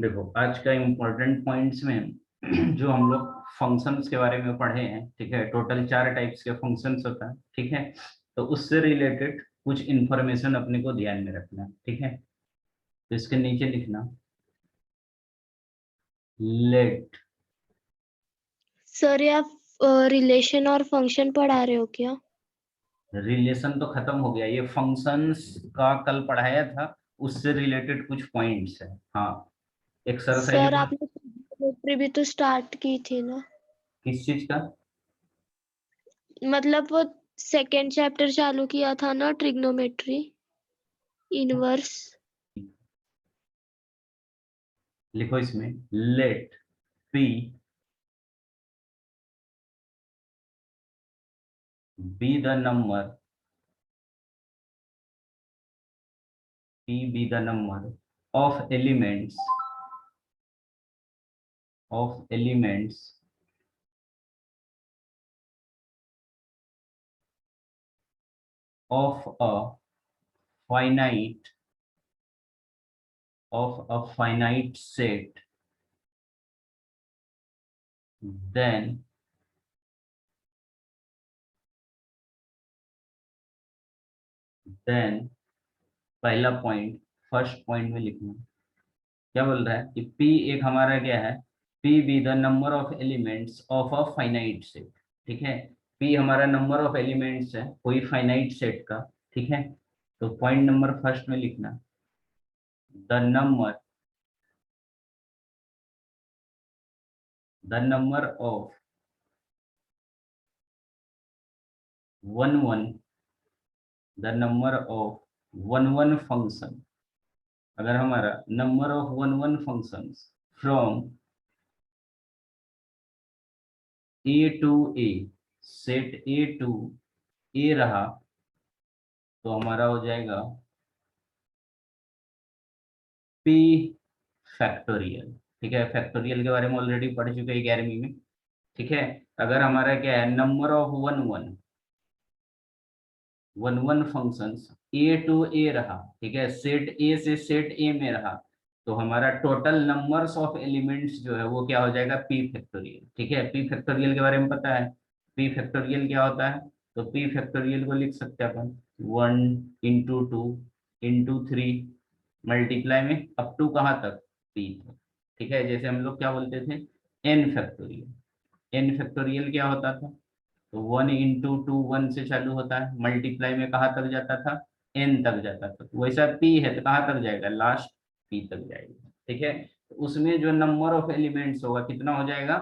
देखो आज का इम्पोर्टेंट पॉइंट्स में जो हम लोग फंक्शंस के बारे में पढ़े हैं, ठीक है, टोटल 4 टाइप्स के फंक्शंस होता है, ठीक है। तो उससे रिलेटेड कुछ इंफॉर्मेशन अपने को ध्यान में रखना है, ठीक है। तो इसके नीचे लिखना लेट। सर, आप रिलेशन और फंक्शन पढ़ा रहे हो क्या? रिलेशन तो खत्म हो गया, ये फंक्शंस का कल पढ़ाया था, उससे रिलेटेड कुछ पॉइंट्स है। हाँ, एक्सरसाइज सर, में। आपने ट्रिग्नोमेट्री भी तो स्टार्ट की थी ना? किस चीज का? मतलब वो सेकेंड चैप्टर चालू किया था ना, ट्रिग्नोमेट्री इनवर्स। लिखो इसमें let P be the number, p be the number of elements of a finite set, then पहला पॉइंट, फर्स्ट पॉइंट में लिखना क्या बोल रहा है कि p एक हमारा क्या है, p be the number of elements of a finite set, ठीक है। p हमारा नंबर ऑफ एलिमेंट्स है कोई फाइनाइट सेट का, ठीक है। तो पॉइंट नंबर फर्स्ट में लिखना the number of one the number of one function, अगर हमारा number of one functions from A to A, set A to A रहा, तो हमारा हो जाएगा पी फैक्टोरियल, ठीक है। फैक्टोरियल के बारे में ऑलरेडी पढ़ चुके हैं 11वीं में, ठीक है। अगर हमारा क्या है number of one functions A to A रहा, ठीक है, सेट ए से सेट ए में रहा, तो हमारा टोटल नंबर्स ऑफ एलिमेंट्स जो है वो क्या हो जाएगा पी फैक्टोरियल, ठीक है। पी फैक्टोरियल के बारे में पता है, पी फैक्टोरियल क्या होता है? तो पी फैक्टोरियल को लिख सकते हैं अपन 1 into 2 into 3 मल्टीप्लाई में अप टू कहाँ तक, पी तक, ठीक है। जैसे हम लोग क्या बोलते थे एन फैक्टोरियल, एन फैक्टोरियल क्या होता था? तो 1 into 2 1 से चालू होता है, मल्टीप्लाई में कहाँ तक जाता था, एन तक जाता था। तो वैसा पी है तो कहाँ तक जाएगा, लास्ट पी तक जाएगा, ठीक है। तो उसमें जो नंबर ऑफ एलिमेंट्स होगा कितना हो जाएगा,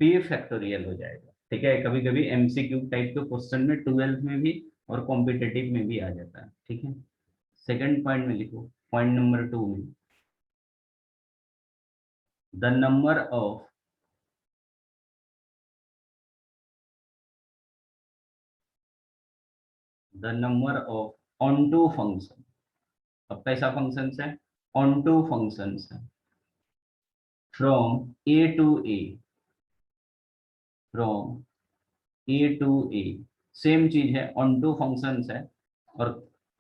पी फैक्टोरियल हो जाएगा, ठीक है। कभी कभी एमसीक्यू टाइप के क्वेश्चन में 12th में भी और कॉम्पिटेटिव में भी आ जाता है, ठीक है। सेकंड पॉइंट में लिखो, पॉइंट नंबर 2 में the number of onto function. अब कैसा फंक्शन है, ऑन टू फंक्शन है from A to A, from A to A, same चीज है, ऑन टू फंक्शन है और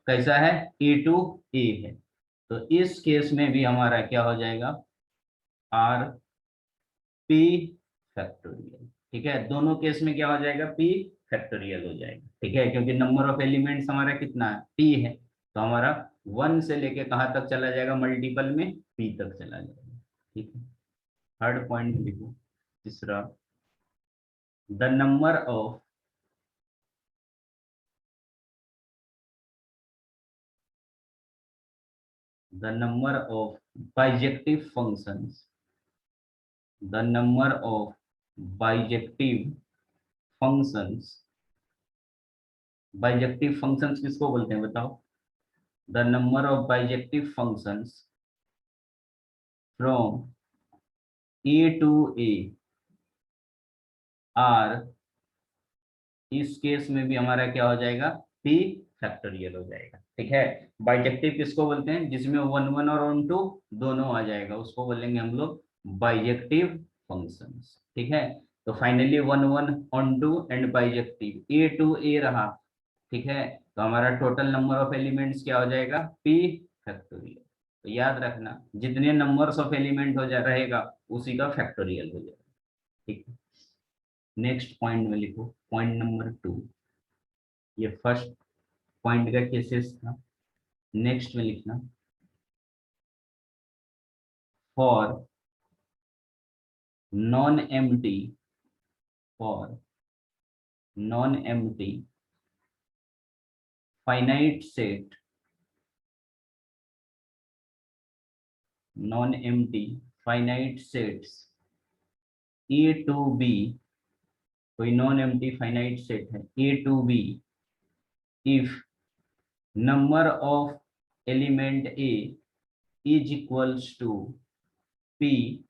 कैसा है, ए टू ए है। तो इस केस में भी हमारा क्या हो जाएगा, आर पी फैक्टोरियल, ठीक है। दोनों केस में क्या हो जाएगा, पी फैक्टोरियल हो जाएगा, ठीक है, क्योंकि नंबर ऑफ एलिमेंट्स हमारा कितना है, पी है। तो हमारा 1 से लेके कहाँ तक चला जाएगा, मल्टीपल में पी तक चला जाएगा, ठीक है। थर्ड पॉइंट लिखो, तीसरा the number of bijective functions, the number of bijective functions, bijective functions किसको बोलते हैं बताओ? The number of bijective functions from A to A are, इस केस में भी हमारा क्या हो जाएगा, पी फैक्टोरियल हो जाएगा, ठीक है। बाइजेक्टिव किसको बोलते हैं, जिसमें वन वन और ऑन टू दोनों आ जाएगा, उसको बोलेंगे हम लोग बाइजेक्टिव फंक्शंस, ठीक है। तो finally one one onto and bijective A to A रहा, ठीक है। तो हमारा टोटल नंबर ऑफ एलिमेंट्स क्या हो जाएगा, पी फैक्टोरियल, तो याद रखना जितने नंबर्स ऑफ एलिमेंट हो जा रहेगा उसी का फैक्टोरियल हो जाएगा। ठीक है, नेक्स्ट पॉइंट में लिखो पॉइंट नंबर 2। ये फर्स्ट पॉइंट का केसेस था। नेक्स्ट में लिखना for non empty, for non empty finite set, non empty finite sets A to B, कोई नॉन एम्प्टी फाइनाइट सेट है A to B if number of element A is equals to P,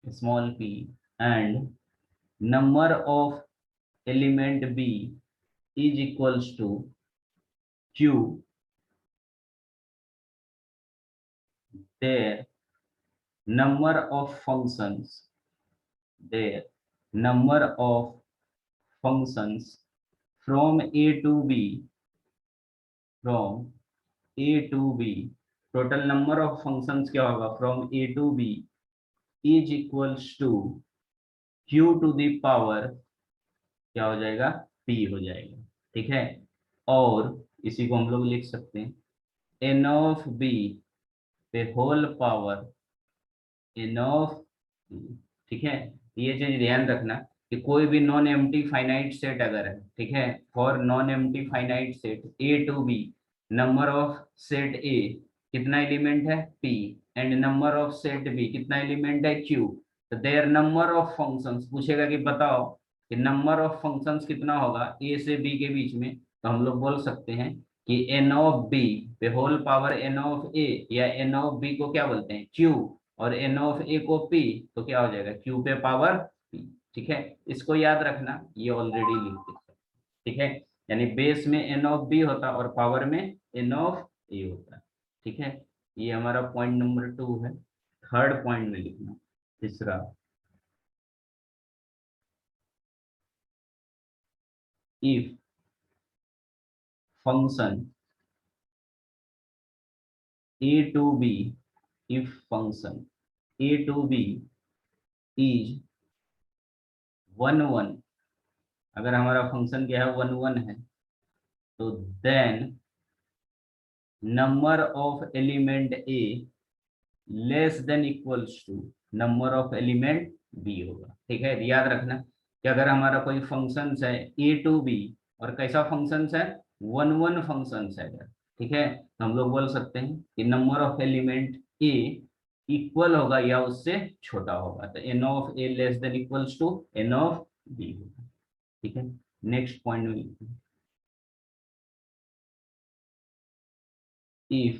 small p, and number of element B is equals to Q, their number of functions, their number of functions from A to B, from A to B, total number of functions क्या होगा from A to B is equals to Q to the power क्या हो जाएगा P हो जाएगा। ठीक है, और इसी को हम लोग लिख सकते हैं n of B पे whole power n of B। ठीक है, ये चीज ध्यान रखना कि कोई भी नॉन एम्प्टी फाइनाइट सेट अगर है, ठीक है, for non empty finite set A to B, number of set A कितना एलिमेंट है P, and number of set B कितना एलिमेंट है Q, तो देयर नंबर ऑफ फंक्शंस पूछेगा कि बताओ कि नंबर ऑफ फंक्शंस कितना होगा A से B के बीच में, तो हम लोग बोल सकते हैं कि n ऑफ B पे whole power n of A या n ऑफ B को क्या बोलते हैं Q, और n ऑफ A को P, तो क्या हो जाएगा Q पे पावर P। ठीक है, इसको याद रखना, ये ऑलरेडी लिख देते हैं। ठीक है, यानी बेस में n ऑफ B होता और पावर में n ऑफ A होता। ठीक है, ये हमारा पॉइंट नंबर 2 है। थर्ड पॉइंट में लिखना तीसरा, if function A to B, if function A to B is 1 1, अगर हमारा फंक्शन क्या है 1 1 है, तो then number of element A less than equals to number of element B होगा। ठीक है, याद रखना कि अगर हमारा कोई फंक्शन है A to B और कैसा फंक्शन है 1 1 फंक्शन है अगर, ठीक है, तो हम लोग बोल सकते हैं कि number of element A equal होगा या उससे छोटा होगा, तो n of A less than equals to n of B होगा। ठीक है, नेक्स्ट पॉइंट में लिखते हैं if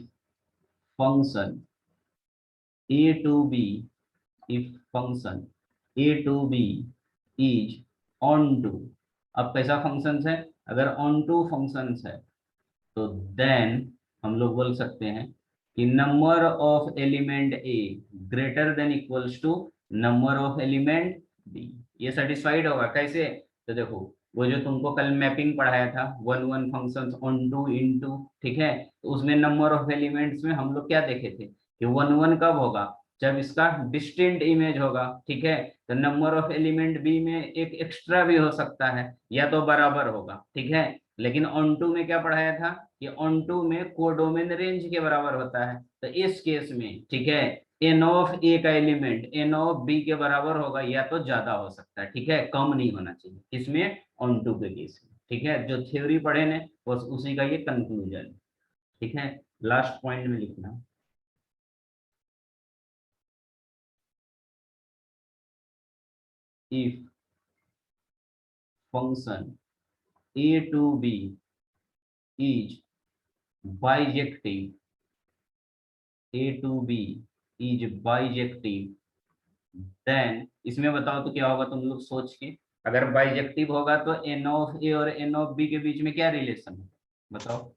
function A to B, if function A to B is onto, अब कैसा फंक्शन है अगर onto फंक्शन है, तो देन हम लोग बोल सकते हैं कि number of element A greater than equals to number of element B। ये सेटिस्फाइड होगा कैसे, तो देखो वो जो तुमको कल मैपिंग पढ़ाया था 1 1 function onto into, ठीक है, तो उसमें नंबर ऑफ एलिमेंट्स में हम लोग क्या देखे थे कि 1 1 कब होगा जब इसका डिस्टिंक्ट इमेज होगा। ठीक है, तो नंबर ऑफ एलिमेंट बी में एक एक्स्ट्रा भी हो सकता है या तो बराबर होगा। ठीक है, लेकिन ऑन टू में क्या पढ़ाया था कि ऑन टू में कोडोमेन रेंज के बराबर होता है, तो इस केस में ठीक है एन ऑफ ए का एलिमेंट एन ऑफ बी के बराबर होगा या तो ज्यादा हो सकता है। ठीक है, कम नहीं होना चाहिए इसमें ऑन टू के केस में। ठीक है, जो थ्योरी पढ़े ने बस उसी का ये कंक्लूजन। ठीक है, लास्ट पॉइंट में लिखना if function A to B is bijective, A to B is bijective, then इसमें बताओ तो क्या होगा तुम लोग सोच के, अगर बाइजेक्टिव होगा तो n ऑफ A और n ऑफ B के बीच में क्या रिलेशन है बताओ।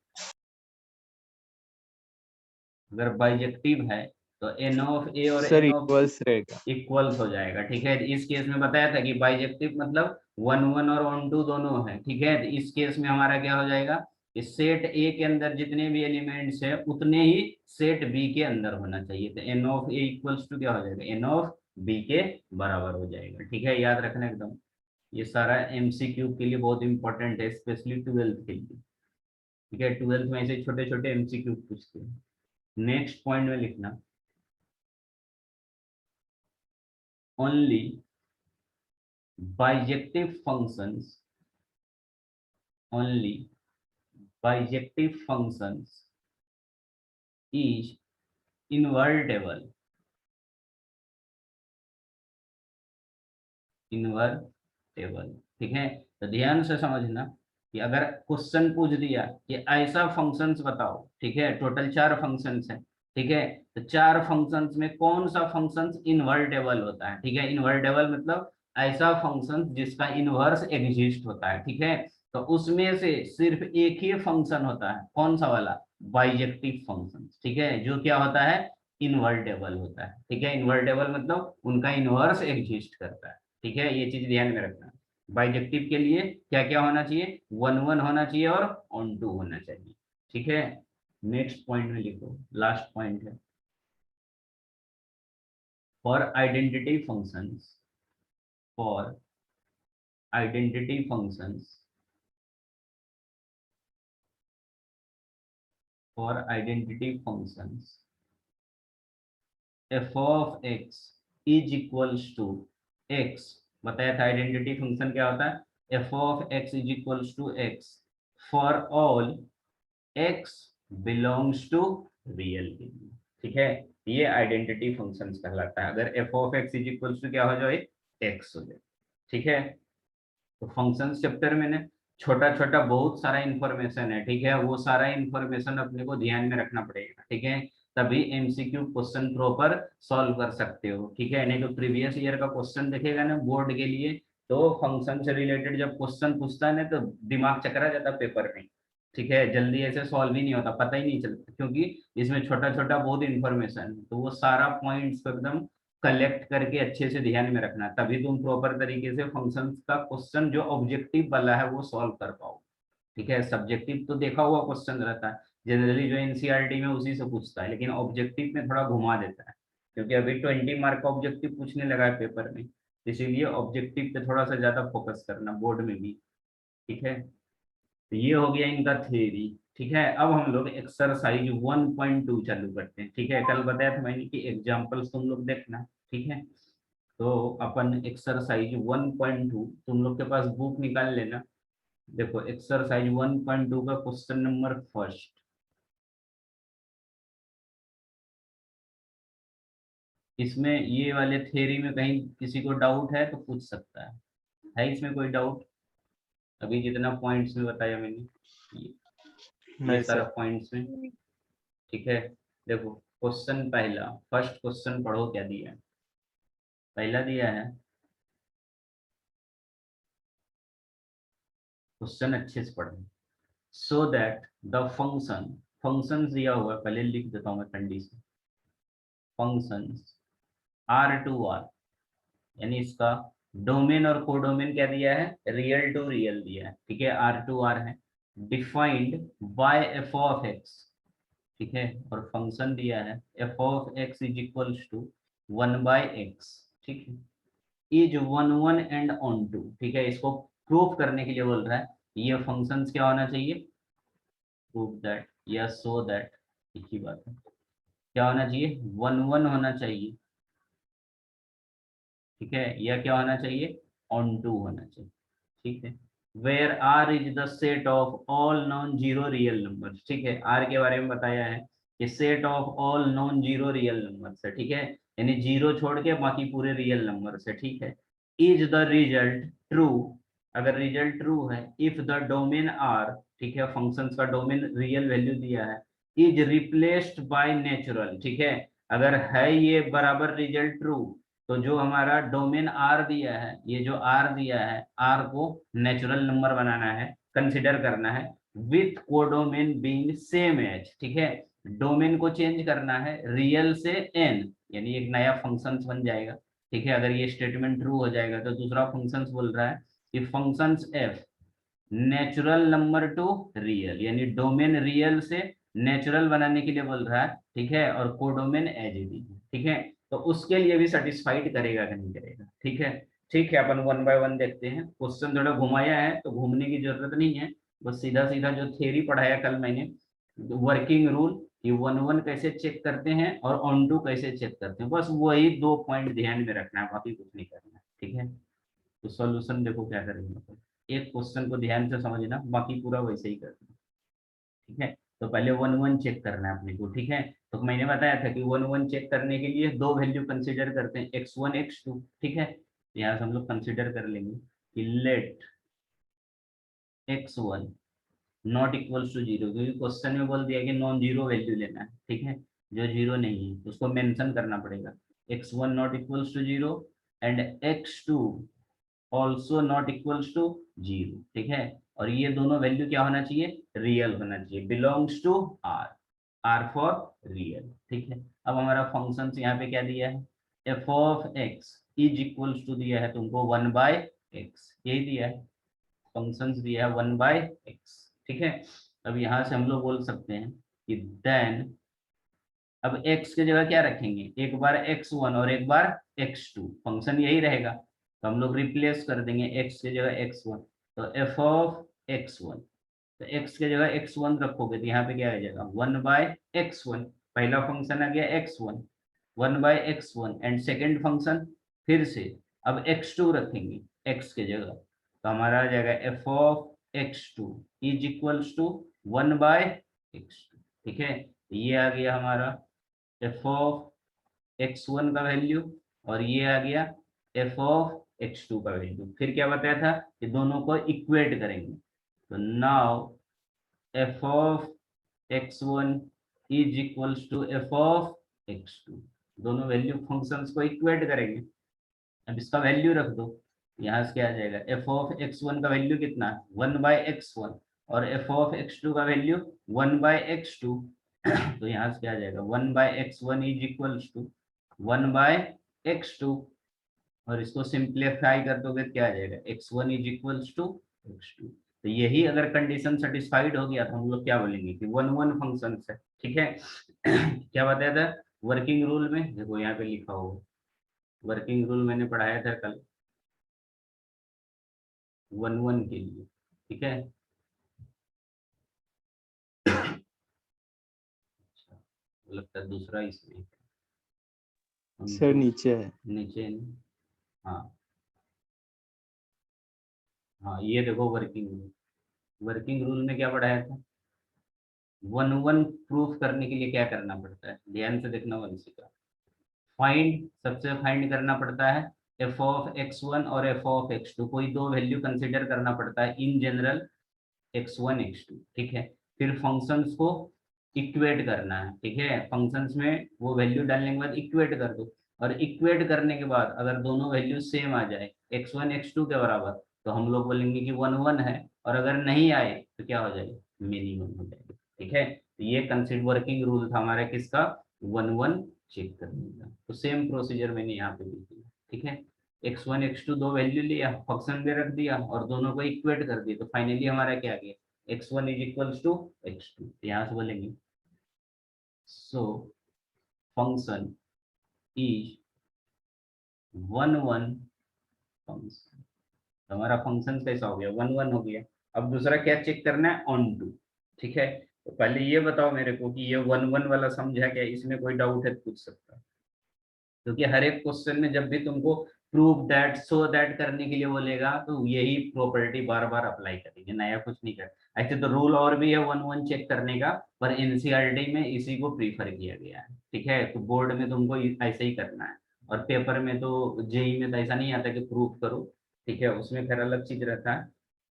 अगर बाइजेक्टिव है तो n ऑफ A और सर n ऑफ इक्वल्स रहेगा। इक्वल्स हो जाएगा। ठीक है, इस केस में बताया था कि बाइजेक्टिव मतलब 1 1 और 1 2 दोनों है। ठीक है, तो इस केस में हमारा क्या हो जाएगा कि सेट ए के अंदर जितने भी एलिमेंट्स है उतने ही सेट बी के अंदर होना चाहिए। तो n of A equals to क्या हो जाएगा, एन ऑफ बी के बराबर हो जाएगा। ठीक है, याद रखना एकदम, ये सारा एमसीक्यू के लिए बहुत इंपॉर्टेंट है, स्पेशली ट्वेल्थ के लिए। ठीक है, ट्वेल्थ में ऐसे छोटे छोटे एमसीक्यू पूछते हैं। नेक्स्ट पॉइंट में लिखना, only bijective functions, only bijective functions is invertible, invertible. ठीक है, तो ध्यान से समझना कि अगर क्वेश्चन पूछ दिया कि ऐसा फंक्शंस बताओ, ठीक है, टोटल 4 फंक्शंस हैं, ठीक है, तो 4 फंक्शंस में कौन सा फंक्शंस इनवर्टेबल होता है। ठीक है, इनवर्टेबल मतलब ऐसा फंक्शन जिसका इनवर्स एग्जिस्ट होता है। ठीक है, तो उसमें से सिर्फ एक ही फंक्शन होता है, कौन सा वाला, बाइजेक्टिव फंक्शन। ठीक है, जो क्या होता है, इनवर्टेबल होता है। ठीक है, इनवर्टेबल मतलब उनका इनवर्स एग्जिस्ट करता है। ठीक है, ये चीज ध्यान में रखना। बाइजेक्टिव के लिए क्या क्या होना चाहिए, 1 1 होना चाहिए और ऑन टू होना चाहिए। ठीक है, नेक्स्ट पॉइंट में लिखो, लास्ट पॉइंट है, for identity functions, for identity functions, for identity functions f of x is equals to x. बताया था आइडेंटिटी फंक्शन क्या होता है, f of x is equals to x for all x belongs to real के लिए। ठीक है, ये आइडेंटिटी फंक्शंस कहलाता है, अगर f of x is equals to क्या हो जाए, एक्स हो जाए। ठीक है, तो फंक्शंस चैप्टर में ना छोटा छोटा बहुत सारा इंफॉर्मेशन है। ठीक है, वो सारा इंफॉर्मेशन अपने को ध्यान में रखना पड़ेगा। ठीक है, तभी एमसीक्यू क्वेश्चन प्रॉपर सॉल्व कर सकते हो। ठीक है, नहीं तो प्रीवियस ईयर का क्वेश्चन देखेगा ना बोर्ड के लिए, तो फंक्शन से रिलेटेड जब क्वेश्चन पूछता है ना तो दिमाग चकरा जाता पेपर में। ठीक है, जल्दी ऐसे सॉल्व ही नहीं होता, पता ही नहीं चलता, क्योंकि इसमें छोटा छोटा बहुत इंफॉर्मेशन है, तो वो सारा पॉइंट्स को एकदम कलेक्ट करके अच्छे से ध्यान में रखना, तभी तुम प्रॉपर तरीके से फंक्शंस का क्वेश्चन जो ऑब्जेक्टिव वाला है वो सॉल्व कर पाओ। ठीक है, सब्जेक्टिव तो देखा हुआ क्वेश्चन रहता है जनरली जो एनसीईआरटी में, उसी से पूछता है, लेकिन ऑब्जेक्टिव में थोड़ा घुमा देता है, क्योंकि अभी 20 मार्क का ऑब्जेक्टिव पूछने लगा है पेपर में, इसीलिए ऑब्जेक्टिव पे थोड़ा सा ज्यादा फोकस करना बोर्ड में भी। ठीक है, तो ये हो गया इनका थ्योरी। ठीक है, अब हम लोग एक्सरसाइज 1.2 चालू करते हैं। ठीक है, कल बताया था मैंने कि एग्जाम्पल्स तुम लोग देखना। ठीक है, तो अपन एक्सरसाइज 1.2, तुम लोग के पास बुक निकाल लेना। देखो एक्सरसाइज 1.2 का क्वेश्चन नंबर फर्स्ट, इसमें ये वाले थ्योरी में कहीं किसी को डाउट है तो पूछ सकता है इसमें कोई डाउट, अभी जितना पॉइंट्स में बताया मैंने, ये नहीं सारा सर। पॉइंट्स में। ठीक है, देखो क्वेश्चन पहला, फर्स्ट क्वेश्चन पढ़ो क्या दिया है, पहला दिया है क्वेश्चन, अच्छे से पढ़ो। So that the function, function दिया हुआ है, पहले लिख देता हूँ मैं condition, function R to R, यानी इसका डोमेन और कोडोमेन क्या दिया है, रियल टू रियल दिया है। ठीक है, आर टू आर है, defined by f of x. ठीक है, और फंक्शन दिया है f of x is equals to 1/x। ठीक है, इज 1 1 एंड ऑन टू। ठीक है, इसको प्रूफ करने के लिए बोल रहा है, ये फंक्शंस क्या होना चाहिए, प्रूव दैट या सो दैट, एक ही बात है, क्या होना चाहिए, 1 1 होना चाहिए। ठीक है, या क्या होना चाहिए, ऑन टू होना चाहिए। ठीक है, where R is the set of all non zero real numbers. ठीक है, आर के बारे में बताया है कि set of all non zero real numbers है। ठीक है, यानी जीरो छोड़ के बाकी पूरे रियल नंबर्स है। ठीक है, इज द रिजल्ट ट्रू, अगर रिजल्ट ट्रू है, इफ द डोमेन आर, ठीक है, फंक्शंस का डोमेन रियल वैल्यू दिया है, इज रिप्लेस्ड बाय नेचुरल। ठीक है, अगर है ये बराबर रिजल्ट ट्रू, तो जो हमारा डोमेन आर दिया है, ये जो आर दिया है, आर को नेचुरल नंबर बनाना है, कंसिडर करना है, with codomain being same as. ठीक है, डोमेन को चेंज करना है रियल से एन, यानी एक नया फंक्शंस बन जाएगा। ठीक है, अगर ये स्टेटमेंट ट्रू हो जाएगा तो दूसरा फंक्शंस बोल रहा है कि functions F natural number two real, यानी डोमेन रियल से नेचुरल बनाने के लिए बोल रहा है, ठीक है, और कोडोमेन एज दीजिए, ठीक है। तो उसके लिए भी सेटिस्फाइड करेगा कि नहीं करेगा, ठीक है। ठीक है, अपन वन बाय वन देखते हैं। क्वेश्चन थोड़ा घुमाया है तो घूमने की जरूरत नहीं है, बस सीधा सीधा जो थ्योरी पढ़ाया कल मैंने, वर्किंग रूल, कि वन वन कैसे चेक करते हैं और ऑन टू कैसे चेक करते हैं, बस वही 2 पॉइंट ध्यान में रखना है, बाकी कुछ नहीं करना है, ठीक है। तो सॉल्यूशन देखो क्या करेंगे, एक क्वेश्चन को ध्यान से समझना, बाकी पूरा वैसे ही करना, ठीक है। तो पहले वन वन चेक करना है अपने को, ठीक है। तो मैंने बताया था कि वन वन चेक करने के लिए दो वैल्यू कंसीडर करते हैं, x1 x2, ठीक है। तो यहाँ से हम लोग कंसीडर कर लेंगे कि let x1 not equals to zero, क्योंकि क्वेश्चन में बोल दिया कि नॉन जीरो वैल्यू लेना है, ठीक है, जो जीरो नहीं है उसको मेंशन करना पड़ेगा। x1 not equals to zero and x2 also not equals to zero, ठीक है। और ये दोनों वैल्यू क्या होना चाहिए, रियल होना चाहिए, belongs to R, R for real, ठीक है। अब हमारा फंक्शन यहाँ पे क्या दिया है, f of x is equals to दिया है तुमको 1/x, यही दिया है, फंक्शन दिया है 1/x, ठीक है। अब यहाँ से हम लोग बोल सकते हैं कि देन, अब x की जगह क्या रखेंगे, एक बार x1 और एक बार x2, फंक्शन यही रहेगा, तो हम लोग रिप्लेस कर देंगे x की जगह x1, तो f ऑफ x1, तो x की जगह x1 रखोगे तो यहाँ पे क्या आ जाएगा 1/x1, पहला फंक्शन आ गया x1, 1/x1 and second function फिर से अब x2 रखेंगे x की जगह, तो हमारा आ जाएगा f of x2 is equals to 1/x2, ठीक है। ये आ गया हमारा एफ ऑफ x1 का वैल्यू, और ये आ गया एफ ऑफ x2 का वैल्यू। फिर क्या बताया था कि दोनों को इक्वेट करेंगे, तो now f of x1 is equals to f of x2, दोनों वैल्यू फंक्शंस को इक्वेट करेंगे। अब इसका वैल्यू रख दो, यहाँ से क्या आ जाएगा, एफ ऑफ x1 का वैल्यू कितना, 1/x1, और एफ ऑफ x2 का वैल्यू 1/x2, तो यहाँ से क्या आ जाएगा 1/x1 is equals to 1/x2, और इसको सिंप्लीफाई कर दोगे क्या आ जाएगा, x1 is equals to x2। तो यही अगर कंडीशन सेटिस्फाइड हो गया तो हम लोग क्या बोलेंगे कि वन वन फंक्शन है, ठीक है। क्या बताया था वर्किंग रूल में, देखो यहाँ पे लिखा होगा, वर्किंग रूल मैंने पढ़ाया था कल वन वन के लिए, ठीक है। लगता है दूसरा इसमें सर नीचे है। नीचे, हाँ हाँ, ये देखो वर्किंग रूल, वर्किंग रूल में क्या पढ़ाया था, वन वन प्रूफ करने के लिए क्या करना पड़ता है, ध्यान से देखना वंशी का, फाइंड, सबसे फाइंड करना पड़ता है एफ ऑफ x1 और एफ ऑफ x2, कोई दो वैल्यू कंसीडर करना पड़ता है इन जनरल, x1 x2, ठीक है। फिर फंक्शंस को इक्वेट करना है, ठीक है, फंक्शंस में वो वैल्यू डालने के बाद इक्वेट कर दो, और इक्वेट करने के बाद अगर दोनों वैल्यू सेम आ जाए x1 x2 के बराबर, तो हम लोग बोलेंगे कि वन वन है, और अगर नहीं आए तो क्या हो जाएगा, मिनिमम हो जाएगा, ठीक है। तो ये कंसीडर वर्किंग रूल था हमारा किसका, वन वन चेक करने का। तो सेम प्रोसीजर मैंने यहाँ पे भी किया, ठीक है। x1 x2 दो वैल्यू लिया, फंक्शन में रख दिया और दोनों को इक्वेट कर दिया, तो फाइनली हमारा क्या आ गया, x1 is equals to x2, यहाँ से बोलेंगे so function is one one function, हमारा फंक्शन कैसा हो गया, वन वन हो गया। अब दूसरा क्या चेक करना है, ऑन टू, ठीक है। तो पहले ये बताओ मेरे को कि ये वन वन वाला समझा क्या, इसमें कोई डाउट है पूछ सकता है, क्योंकि हर एक क्वेश्चन में जब भी तुमको प्रूव दैट सो दैट करने के लिए बोलेगा तो यही प्रॉपर्टी बार बार अप्लाई करेंगे, नया कुछ नहीं कर। ऐसे तो रूल और भी है वन वन चेक करने का, पर एनसीईआरटी में इसी को प्रीफर किया गया है, ठीक है। तो बोर्ड में तुमको ऐसे ही करना है, और पेपर में तो जेई में तो ऐसा नहीं आता कि प्रूफ करो, ठीक है, उसमें फिर अलग चीज रहता है,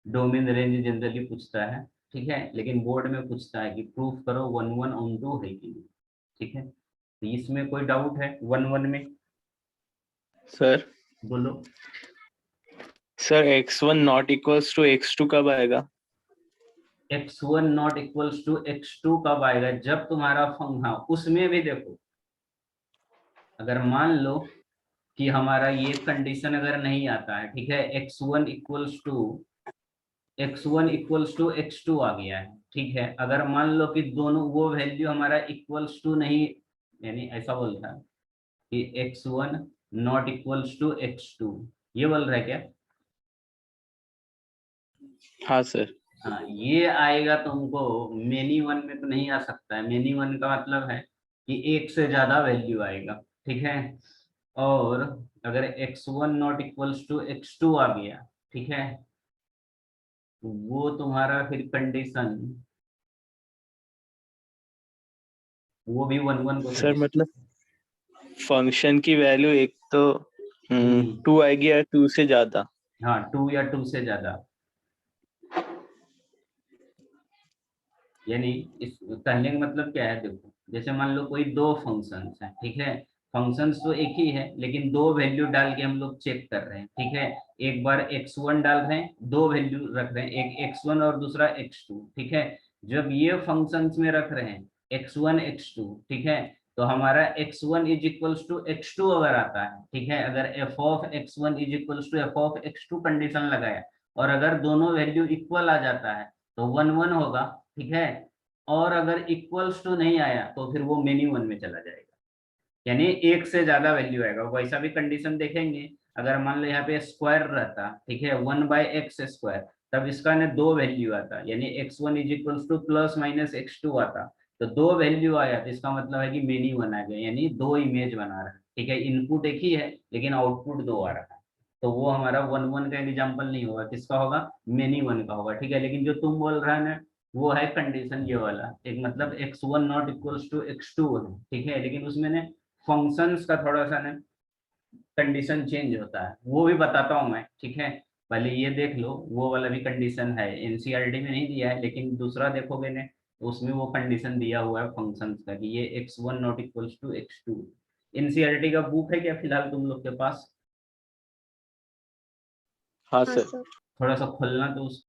डोमेन रेंज जनरली पूछता है, ठीक है, लेकिन बोर्ड में पूछता है कि प्रूफ करो वन वन ऑन टू है कि नहीं, ठीक है। तो इसमें कोई डाउट है वन वन में, सर बोलो। Sir x1 not equals to x2 कब आएगा? x1 not equals to x2 कब आएगा, जब तुम्हारा हाँ उसमें भी देखो, अगर मान लो कि हमारा ये कंडीशन अगर नहीं आता है, ठीक है, x1 equals to x1 equals to x2 आ गया है, ठीक है। अगर मान लो कि दोनों वो वैल्यू हमारा इक्वल्स टू नहीं, यानी ऐसा बोलता है कि x1 not equals to x2, ये बोल रहा है क्या? हाँ सर। हाँ, ये आएगा तुमको मेनी वन में तो नहीं आ सकता है। मेनी वन का मतलब है कि एक से ज्यादा वैल्यू आएगा, ठीक है। और अगर x1 not equals to x2 आ गया, ठीक है, वो तुम्हारा फिर कंडीशन वो भी 1 1 को सर satisfy- मतलब फंक्शन की वैल्यू एक तो हम्म, 2 आएगी या 2 से ज्यादा। हाँ 2 या 2 से ज्यादा, यानी इस कहने का मतलब क्या है, देखो जैसे मान लो कोई दो फंक्शंस हैं, ठीक है। फंक्शंस तो एक ही है लेकिन दो वैल्यू डाल के हम लोग चेक कर रहे हैं, ठीक है। एक बार x1 डाल रहे हैं, दो वैल्यू रख रहे हैं, एक x1 और दूसरा x2, ठीक है। जब ये फंक्शंस में रख रहे हैं x1 x2, ठीक है, तो हमारा x1 is equals to x2 अगर आता है, ठीक है, अगर f of x1 is equals to f of x2 condition लगाया और अगर दोनों वैल्यू इक्वल आ जाता है तो 1 1 होगा, ठीक है। और अगर इक्वल्स टू नहीं आया तो फिर वो मेनी वन में चला जाएगा, यानी एक से ज्यादा वैल्यू आएगा। वैसा भी कंडीशन देखेंगे, अगर मान लो यहाँ पे स्क्वायर रहता, ठीक है, 1/x², तब इसका ना दो वैल्यू आता, यानी x1 is equals two plus minus x2 आता, तो दो वैल्यू आया तो इसका मतलब है कि मेनी वन आ गया, यानी दो इमेज बना रहा है, ठीक है। इनपुट एक ही है लेकिन आउटपुट दो आ रहा है, तो वो हमारा 1 1 का एग्जाम्पल नहीं होगा, किसका होगा? मेनी वन का होगा, ठीक है। लेकिन जो तुम बोल रहा है ना, वो है कंडीशन ये वाला, एक मतलब x1 not equals to x2 है, ठीक है, लेकिन उसमें ने फंक्शंस का थोड़ा सा ना कंडीशन चेंज होता है, वो भी बताता हूँ मैं, ठीक है। पहले ये देख लो, वो वाला भी कंडीशन है, एनसीईआरटी में नहीं दिया है लेकिन दूसरा देखोगे ने तो उसमें वो कंडीशन दिया हुआ है फंक्शंस का कि ये x1 not equals to x2। NCERT का बुक है क्या फिलहाल तुम लोग के पास? हाँ हाँ सर। सर। थोड़ा सा खोलना तो